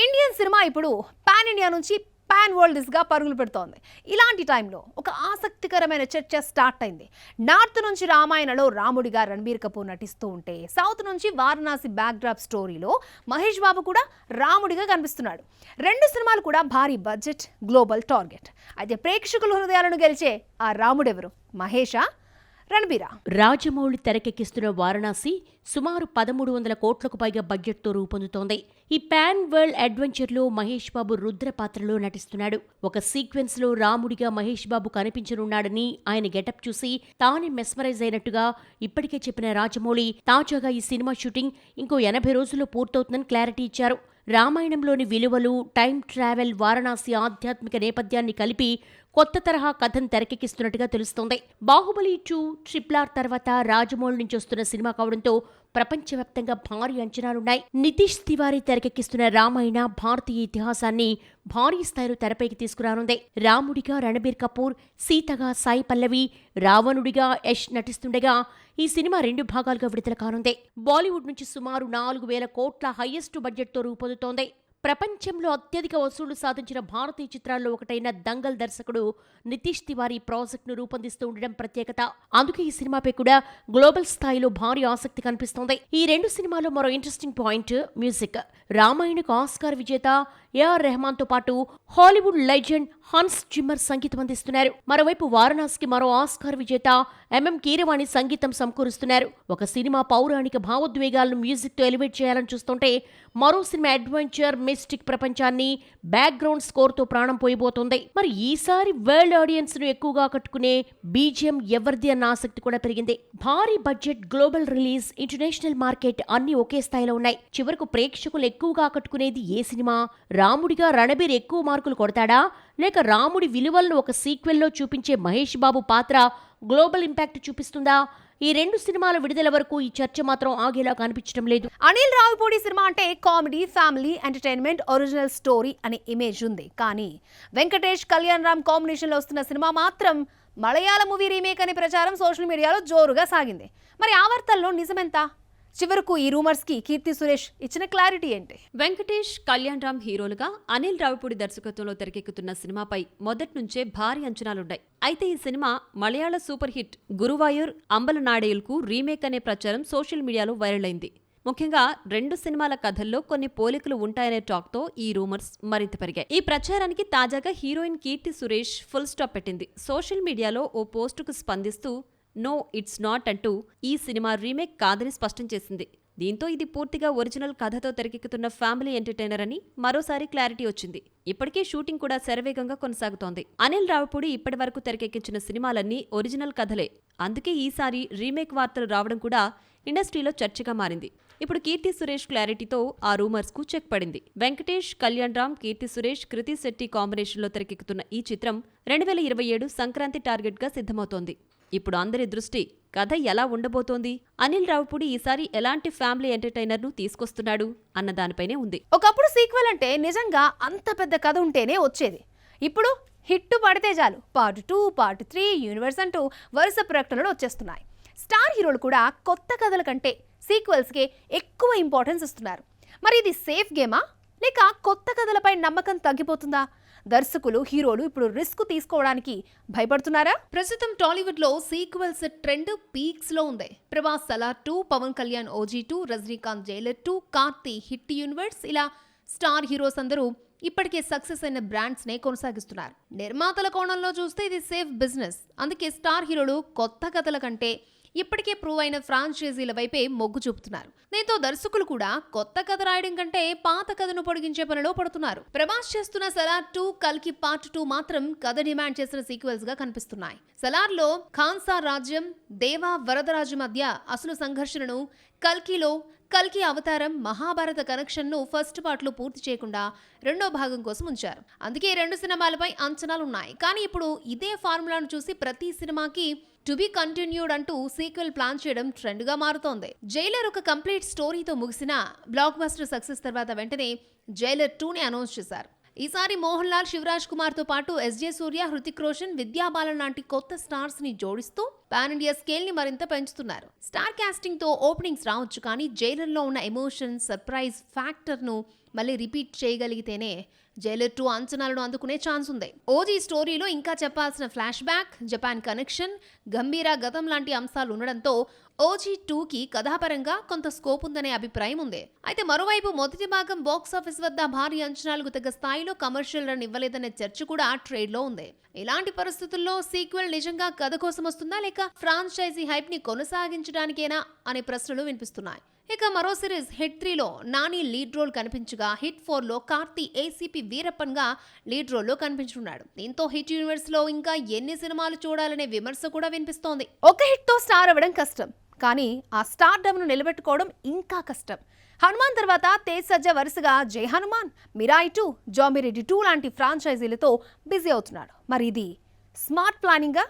Indian cinema ఇప్పుడు pan India నుంచి pan వరల్డ్స్గా పరుగులు పెడుతోంది. ఇలాంటి టైంలో ఒక ఆసక్తికరమైన చర్చ స్టార్ట్ అయింది. నార్త్ నుంచి రామాయణలో రాముడిగా రణబీర్ కపూర్ నటిస్తూ ఉంటే, సౌత్ నుంచి వారణాసి బ్యాక్డ్రాప్ స్టోరీలో మహేష్ బాబు కూడా రాముడిగా కనిపిస్తున్నాడు. రెండు సినిమాలు కూడా భారీ బడ్జెట్, గ్లోబల్ టార్గెట్. అయితే ప్రేక్షకుల హృదయాలను గెలిచే ఆ రాముడెవరు? మహేషా, రణబీరా? రాజమౌళి తెరకెక్కిస్తున్న వారణాసి సుమారు 1300 కోట్లకు పైగా బడ్జెట్తో రూపొందుతోంది. ఈ పాన్ వరల్డ్ అడ్వెంచర్లో మహేష్ బాబు రుద్ర పాత్రలో నటిస్తున్నాడు. ఒక సీక్వెన్స్లో రాముడిగా మహేష్ బాబు కనిపించనున్నాడని ఆయన గెటప్ చూసి తానే మెస్మరైజ్ అయినట్టుగా ఇప్పటికే చెప్పిన రాజమౌళి తాజాగా ఈ సినిమా షూటింగ్ ఇంకో 80 రోజుల్లో పూర్తవుతుందని క్లారిటీ ఇచ్చారు. రామాయణంలోని విలువలు, టైం ట్రావెల్, వారణాసి ఆధ్యాత్మిక నేపథ్యాన్ని కలిపి కొత్త తరహా కథను తెరకెక్కిస్తున్నట్టుగా తెలుస్తోంది. బాహుబలి 2, RRR తర్వాత రాజమౌళి నుంచి వస్తున్న సినిమా కావడంతో ప్రపంచవ్యాప్తంగా భారీ అంచనాలున్నాయి. నితీష్ తివారీ తెరకెక్కిస్తున్న రామాయణ భారతీయ ఇతిహాసాన్ని భారీ స్థాయిలో తెరపైకి తీసుకురానుంది. రాముడిగా రణబీర్ కపూర్, సీతగా సాయి పల్లవి, రావణుడిగా యష్ నటిస్తుండగా ఈ సినిమా 2 భాగాలుగా విడుదల కానుంది. బాలీవుడ్ నుంచి సుమారు 4000 కోట్ల హైయెస్ట్ బడ్జెట్తో రూపొందుతోంది. ప్రపంచంలో అత్యధిక వసూళ్లు సాధించిన భారతీయ చిత్రాల్లో ఒకటైన దంగల్ దర్శకుడు నితీష్ తివారీ ప్రాజెక్టును రూపొందిస్తూ ఉండడం ప్రత్యేకత. అందుకే ఈ సినిమాపై కూడా గ్లోబల్ స్థాయిలో భారీ ఆసక్తి కనిపిస్తోంది. ఈ 2 సినిమాల్లో మరో ఇంట్రెస్టింగ్ పాయింట్ మ్యూజిక్. రామాయణకు ఆస్కార్ విజేత ఏఆర్ రెహమాన్తో పాటు హాలీవుడ్ లెజెండ్ హన్స్ జిమ్మర్ సంగీతం అందిస్తున్నారు. మరోవైపు వారణాసికి మరో ఆస్కార్ విజేత ఎంఎం కీరవాణి సంగీతం సమకూరుస్తున్నారు. ఒక సినిమా పౌరాణిక భావోద్వేగాలను మ్యూజిక్తో ఎలివేట్ చేయాలని చూస్తుంటే, మరో సినిమా అడ్వెంచర్, మిస్టిక్ ప్రపంచాన్ని బ్యాక్గ్రౌండ్ స్కోర్తో ప్రాణం పోయిపోతుంది. మరి ఈసారి వరల్డ్ ఆడియన్స్ ను ఎక్కువగా కట్టుకునే బీజిఎం ఎవరిది అన్న ఆసక్తి కూడా పెరిగింది. భారీ budget, global release, international market అన్ని ఒకే స్థాయిలో ఉన్నాయి. చివరకు ప్రేక్షకులు ఎక్కువగా ఆకట్టుకునేది ఏ సినిమా? రాముడిగా రణబీర్ ఎక్కువ మార్కులు కొడతాడా, లేక రాముడి విలువలను ఒక సీక్వెల్లో చూపించే మహేష్ బాబు పాత్ర గ్లోబల్ ఇంపాక్ట్ చూపిస్తుందా? ఈ 2 సినిమాల విడుదల వరకు ఈ చర్చ మాత్రం ఆగేలా కనిపించడం లేదు. అనిల్ రావిపూడి సినిమా అంటే comedy, family entertainment, original story అనే ఇమేజ్ ఉంది. కానీ వెంకటేష్, కళ్యాణ్ రామ్ కాంబినేషన్లో వస్తున్న సినిమా మాత్రం మలయాళ మూవీ రీమేక్ అనే ప్రచారం సోషల్ మీడియాలో జోరుగా సాగింది. మరి ఆ వార్తల్లో నిజమెంత? చివరకు ఈ రూమర్స్ కి కీర్తి సురేష్ ఇచ్చిన క్లారిటీ ఏంటి? వెంకటేష్, కళ్యాణ్ రామ్ హీరోలుగా అనిల్ రావిపూడి దర్శకత్వంలో తెరకెక్కుతున్న సినిమాపై మొదటి నుంచే భారీ అంచనాలున్నాయి. అయితే ఈ సినిమా మలయాళ సూపర్ హిట్ గురువాయూర్ అంబలనాడేయుల్కు రీమేక్ అనే ప్రచారం సోషల్ మీడియాలో వైరల్ అయింది. ముఖ్యంగా 2 సినిమాల కథల్లో కొన్ని పోలికలు ఉంటాయనే టాక్తో ఈ రూమర్స్ మరింత పెరిగాయి. ఈ ప్రచారానికి తాజాగా heroine Keerthy Suresh full stop పెట్టింది. సోషల్ మీడియాలో ఓ పోస్టుకు స్పందిస్తూ నో, ఇట్స్ నాట్ అంటూ ఈ సినిమా రీమేక్ కాదని స్పష్టం చేసింది. దీంతో ఇది పూర్తిగా ఒరిజినల్ కథతో తెరకెక్కుతున్న ఫ్యామిలీ ఎంటర్టైనర్ అని మరోసారి క్లారిటీ వచ్చింది. ఇప్పటికే షూటింగ్ కూడా శరవేగంగా కొనసాగుతోంది. అనిల్ రావిపూడి ఇప్పటి వరకు తెరకెక్కించిన సినిమాలన్నీ ఒరిజినల్ కథలే. అందుకే ఈసారి రీమేక్ వార్తలు రావడం కూడా ఇండస్ట్రీలో చర్చగా మారింది. ఇప్పుడు కీర్తి సురేష్ క్లారిటీతో ఆ రూమర్స్ కు చెక్ పడింది. వెంకటేష్, కళ్యాణ్ రామ్, కీర్తి సురేష్, కృతి శెట్టి కాంబినేషన్లో తెరకెక్కుతున్న ఈ చిత్రం 2027 సంక్రాంతి టార్గెట్ గా సిద్ధమవుతోంది. ఇప్పుడు అందరి దృష్టి కథ ఎలా ఉండబోతోంది, అనిల్ రావిపూడి ఈసారి ఎలాంటి ఫ్యామిలీ ఎంటర్టైనర్ ను తీసుకొస్తున్నాడు అన్న దానిపైనే ఉంది. ఒకప్పుడు సీక్వెల్ అంటే నిజంగా అంత పెద్ద కథ ఉంటేనే వచ్చేది. ఇప్పుడు హిట్ పడితే చాలు పార్ట్ 2, పార్ట్ 3, యూనివర్స్ అంటూ వరుస ప్రకటనలు వచ్చేస్తున్నాయి. స్టార్ హీరోలు కూడా కొత్త కథల కంటే సీక్వెల్స్కే ఎక్కువ ఇంపార్టెన్స్ ఇస్తున్నారు. మరి ఇది సేఫ్ గేమా, లేక కొత్త కథలపై నమ్మకం తగ్గిపోతుందా? దర్శకులు, హీరోలు ఇప్పుడు రిస్క్ తీసుకోవడానికి భయపడుతున్నారా? ప్రస్తుతం టాలీవుడ్ లో సీక్వెల్స్ ట్రెండ్ పీక్స్ లో ఉంది. Prabhas Salaar 2, Pawan Kalyan OG 2, Rajinikanth Jailer 2, Karthi hit universe, ఇలా స్టార్ హీరోస్ అందరూ ఇప్పటికే సక్సెస్ అయిన బ్రాండ్స్ నే కొనసాగిస్తున్నారు. నిర్మాతల కోణంలో చూస్తే ఇది సేఫ్ బిజినెస్. అందుకే స్టార్ హీరోలు కొత్త కథల కంటే ఇప్పటికే ప్రూవ్ అయిన ఫ్రాంచైజీల వైపే మొగ్గు చూపుతున్నారు. దీంతో దర్శకులు కూడా కొత్త కథ రాయడం కంటే పాత కథను పొడిగించే పనిలో పడుతున్నారు. ప్రభాస్ చేస్తున్న సలార్ 2, కల్కి పార్ట్ 2 మాత్రం కథ డిమాండ్ చేసిన సీక్వెల్స్ గా కనిపిస్తున్నాయి. సలార్ లో ఖాన్సార్ రాజ్యం, దేవా వరదరాజు మధ్య అసలు సంఘర్షణను, కల్కిలో కల్కి అవతారం, మహాభారత కనెక్షన్ ను ఫస్ట్ పార్ట్ లో పూర్తి చేయకుండా 2వ భాగం కోసం ఉంచారు. అందుకే 2 సినిమాలపై అంచనాలున్నాయి. కానీ ఇప్పుడు ఇదే ఫార్ములాను చూసి ప్రతి సినిమాకి టు బి కంటిన్యూడ్ అంటూ సీక్వెల్ ప్లాన్ చేయడం ట్రెండ్ గా మారుతోంది. జైలర్ ఒక కంప్లీట్ స్టోరీతో ముగిసిన బ్లాక్ బస్టర్ సక్సెస్ తర్వాత వెంటనే జైలర్ 2ని అనౌన్స్ చేశారు. ఈసారి మోహన్ లాల్, శివరాజ్ కుమార్ తో పాటు ఎస్జే సూర్య, హృతిక్ రోషన్, విద్యా బాలన్ లాంటి కొత్త స్టార్స్ ని జోడిస్తూ పాన్ ఇండియా స్కేల్ ని మరింత పెంచుతున్నారు. స్టార్ కాస్టింగ్ తో ఓపెనింగ్స్ రావచ్చు, కానీ జైలర్ లో ఉన్న ఎమోషన్, సర్ప్రైజ్ ఫ్యాక్టర్ ను మళ్ళీ రిపీట్ చేయగలిగితేనే జైలర్ 2 అంచనాలను అందుకునే ఛాన్స్ ఉంది. ఓజీ స్టోరీలో ఇంకా చెప్పాల్సిన ఫ్లాష్ బ్యాక్, జపాన్ కనెక్షన్, గంభీర గతం లాంటి అంశాలు ఉండడంతో ఓజీ 2కి కథాపరంగా కొంత స్కోప్ ఉందనే అభిప్రాయం ఉంది. అయితే మరోవైపు మొదటి భాగం బాక్సాఫీస్ వద్ద భారీ అంచనాలకు తగ్గ స్థాయిలో కమర్షియల్ రన్ ఇవ్వలేదనే చర్చ కూడా ట్రేడ్లో ఉంది. ఇలాంటి పరిస్థితుల్లో సీక్వెల్ నిజంగా కథ కోసం వస్తుందా లేక ఫ్రాంచైజీ హైప్ ని కొనసాగించడానికేనా అనే ప్రశ్నలు వినిపిస్తున్నాయి. ఇక మరో సిరీస్ హిట్ 3లో నాని లీడ్ రోల్ కనిపించగా, హిట్ 4లో కార్తీ ఏసీపీ వీరప్పన్ గా లీడ్ రోల్లో కనిపించున్నాడు. దీంతో హిట్ యూనివర్స్ లో ఇంకా ఎన్ని సినిమాలు చూడాలనే విమర్శ కూడా వినిపిస్తోంది. ఒక హిట్ తో స్టార్ అవ్వడం కష్టం, కానీ ఆ స్టార్డమ్ ను నిలబెట్టుకోవడం ఇంకా కష్టం. హనుమాన్ తర్వాత తేజ్ సజ్జా వరుసగా జై హనుమాన్, మిరాయి 2, జాంబిరెడ్డి 2 లాంటి ఫ్రాంచైజీలతో బిజీ అవుతున్నాడు. మరి ఇది స్మార్ట్ ప్లానింగా,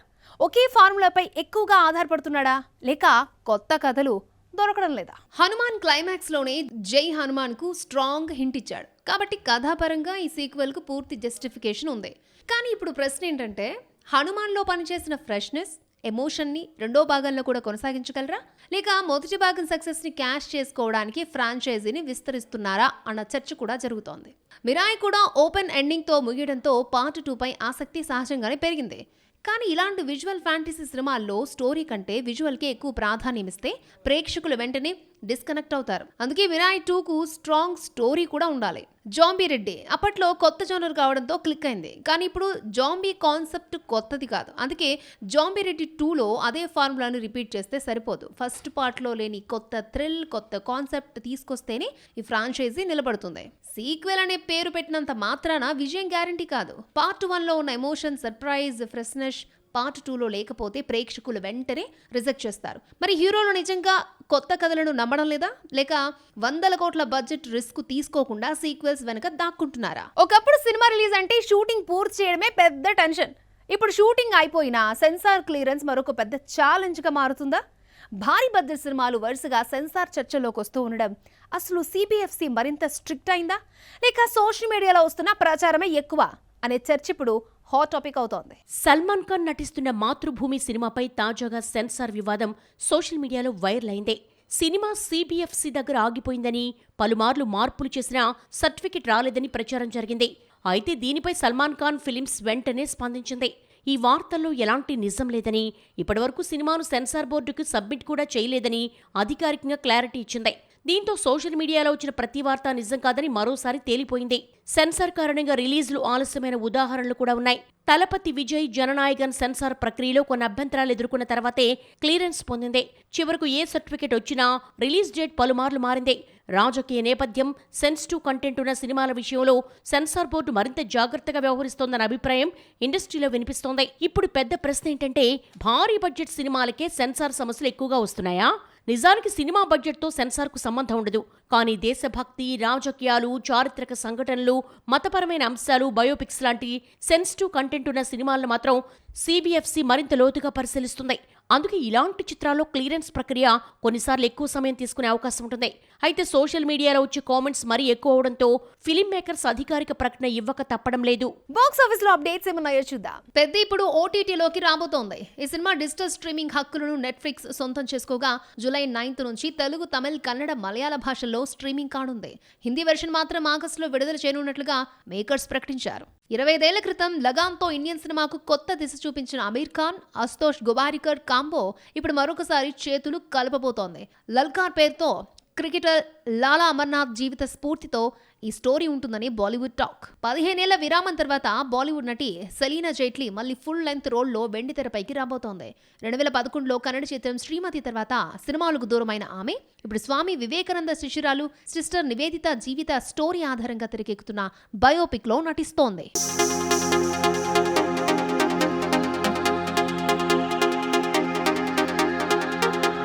ఒకే ఫార్ములాపై ఎక్కువగా ఆధారపడుతున్నాడా లేక కొత్త కథలు దొరకడం లేదా? హనుమాన్ క్లైమాక్స్ లోనే జై హనుమాన్ కు స్ట్రాంగ్ హింట్ ఇచ్చాడు కాబట్టి కథాపరంగా ఈ సీక్వెల్ కు పూర్తి జస్టిఫికేషన్ ఉంది. కానీ ఇప్పుడు ప్రశ్న ఏంటంటే, హనుమాన్ లో పనిచేసిన ఫ్రెష్నెస్, ఎమోషన్ ని రెండో భాగంలో కూడా కొనసాగించగలరా లేక మొదటి భాగం సక్సెస్ ని క్యాష్ చేసుకోవడానికి ఫ్రాంచైజీని విస్తరిస్తున్నారా అన్న చర్చ కూడా జరుగుతోంది. మిరాయి కూడా ఓపెన్ ఎండింగ్ తో ముగియడంతో పార్ట్ 2 పై ఆసక్తి సహజంగానే పెరిగింది. కానీ ఇలాంటి విజువల్ ఫ్యాంటసీ సినిమాల్లో స్టోరీ కంటే విజువల్కే ఎక్కువ ప్రాధాన్యం ఇస్తే ప్రేక్షకులు వెంటనే డిస్కనెక్ట్ అవుతారు. అందుకే మిరాయి 2కు స్ట్రాంగ్ స్టోరీ కూడా ఉండాలి. జాంబిరెడ్డి అప్పట్లో కొత్త జోనర్ కావడంతో క్లిక్ అయింది, కానీ ఇప్పుడు జాంబీ కాన్సెప్ట్ కొత్తది కాదు. అందుకే జాంబిరెడ్డి 2లో అదే ఫార్ములాను రిపీట్ చేస్తే సరిపోదు. ఫస్ట్ పార్ట్లో లేని కొత్త థ్రిల్, కొత్త కాన్సెప్ట్ తీసుకొస్తేనే ఈ ఫ్రాంచైజీ నిలబడుతుంది. సీక్వెల్ అనే పేరు పెట్టినంత మాత్రాన విజయం గ్యారంటీ కాదు. పార్ట్ 1లో ఉన్న ఎమోషన్, సర్ప్రైజ్, ఫ్రెష్నెస్ పార్ట్ 2లో లేకపోతే ప్రేక్షకులు వెంటనే రిజెక్ట్ చేస్తారు. మరి హీరోలు నిజంగా కొత్త కథలను నమ్మడం లేదా లేక 100 కోట్ల బడ్జెట్ రిస్క్ తీసుకోకుండా సీక్వెల్స్ వెనక దాక్కుంటున్నారా? ఒకప్పుడు సినిమా రిలీజ్ అంటే షూటింగ్ పూర్తి చేయడమే పెద్ద టెన్షన్. ఇప్పుడు షూటింగ్ అయిపోయినా సెన్సార్ క్లియరెన్స్ మరొక పెద్ద ఛాలెంజ్గా మారుతుందా? భారీ బడ్జెట్ సినిమాలు వరుసగా సెన్సార్ చర్చలోకి వస్తూ ఉండడం అసలు సిబిఎఫ్సి మరింత స్ట్రిక్ట్ అయిందా లేక సోషల్ మీడియాలో వస్తున్న ప్రచారమే ఎక్కువ అనే చర్చ ఇప్పుడు హాట్ టాపిక్ అవుతోంది. సల్మాన్ ఖాన్ నటిస్తున్న మాతృభూమి సినిమాపై తాజాగా సెన్సార్ వివాదం సోషల్ మీడియాలో వైరల్ అయింది. సినిమా సిబిఎఫ్సి దగ్గర ఆగిపోయిందని, పలుమార్లు మార్పులు చేసినా సర్టిఫికెట్ రాలేదని ప్రచారం జరిగింది. అయితే దీనిపై సల్మాన్ ఖాన్ ఫిలిమ్స్ వెంటనే స్పందించింది. ఈ వార్తల్లో ఎలాంటి నిజం లేదని, ఇప్పటివరకు సినిమాను సెన్సార్ బోర్డుకు సబ్మిట్ కూడా చేయలేదని అధికారికంగా క్లారిటీ ఇచ్చింది. దీంతో సోషల్ మీడియాలో వచ్చిన ప్రతి వార్త నిజం కాదని మరోసారి తేలిపోయింది. సెన్సార్ కారణంగా రిలీజ్లు ఆలస్యమైన ఉదాహరణలు కూడా ఉన్నాయి. తలపతి విజయ్ జననాయగన్ సెన్సార్ ప్రక్రియలో కొన్ని అభ్యంతరాలు ఎదుర్కొన్న తర్వాతే క్లియరెన్స్ పొందింది. చివరకు ఏ సర్టిఫికెట్ వచ్చినా రిలీజ్ డేట్ పలుమార్లు మారింది. రాజకీయ నేపథ్యం, సెన్సిటివ్ కంటెంట్ ఉన్న సినిమాల విషయంలో సెన్సార్ బోర్డు మరింత జాగ్రత్తగా వ్యవహరిస్తోందన్న అభిప్రాయం ఇండస్ట్రీలో వినిపిస్తోంది. ఇప్పుడు పెద్ద ప్రశ్న ఏంటంటే, భారీ బడ్జెట్ సినిమాలకే సెన్సార్ సమస్యలు ఎక్కువగా వస్తున్నాయా? నిజానికి సినిమా బడ్జెట్తో సెన్సార్కు సంబంధం ఉండదు. కానీ దేశభక్తి, రాజకీయాలు, చారిత్రక సంఘటనలు, మతపరమైన అంశాలు, బయోపిక్స్ లాంటి సెన్సిటివ్ కంటెంట్ ఉన్న సినిమాలను మాత్రం సిబిఎఫ్సి మరింత లోతుగా పరిశీలిస్తుంది. అందుకే ఇలాంటి చిత్రాల్లో క్లియరెన్స్ ప్రక్రియ కొన్నిసార్లు ఎక్కువ సమయం తీసుకునే అవకాశం ఉంటుంది. అయితే సోషల్ మీడియాలో వచ్చే కామెంట్స్ మరీ ఎక్కువ అవడంతో ఫిల్మ్ మేకర్స్ అధికారిక ప్రకటన ఇవ్వక తప్పడం లేదు. బాక్స్ ఆఫీస్ లో అప్డేట్స్ ఏమన్నాయో చూద్దాం. పెద్ద ఇప్పుడు ఓటీటీలోకి రాబోతోంది. ఈ సినిమా డిజిటల్ స్ట్రీమింగ్ హక్కులను నెట్ఫ్లిక్స్ సొంతం చేసుకోగా జూలై 9 నుంచి తెలుగు, తమిళ్, కన్నడ, మలయాళ భాషల్లో స్ట్రీమింగ్ కానుంది. హిందీ వెర్షన్ మాత్రం ఆగస్టులో విడుదల చేయనున్నట్లుగా మేకర్స్ ప్రకటించారు. 25 ఏళ్ల క్రితం లగాన్తో ఇండియన్ సినిమాకు కొత్త దిశ చూపించిన అమీర్ ఖాన్, అశుతోష్ గోవారికర్ కాంబో ఇప్పుడు మరొకసారి చేతులు కలపబోతోంది. లల్కార్ పేరుతో క్రికెటర్ లాలా అమర్నాథ్ జీవిత స్ఫూర్తితో ఈ స్టోరీ ఉంటుందని బాలీవుడ్ టాక్. 15 ఏళ్ల విరామం తర్వాత బాలీవుడ్ నటి సెలీనా జైట్లీ మళ్ళీ ఫుల్ లెంత్ రోల్లో వెండితెరపైకి రాబోతోంది. 2011లో కన్నడ చిత్రం శ్రీమతి తర్వాత సినిమాలకు దూరమైన ఆమె ఇప్పుడు స్వామి వివేకానంద శిష్యురాలు సిస్టర్ నివేదిత జీవిత స్టోరీ ఆధారంగా తెరకెక్కుతున్న బయోపిక్ లో నటిస్తోంది.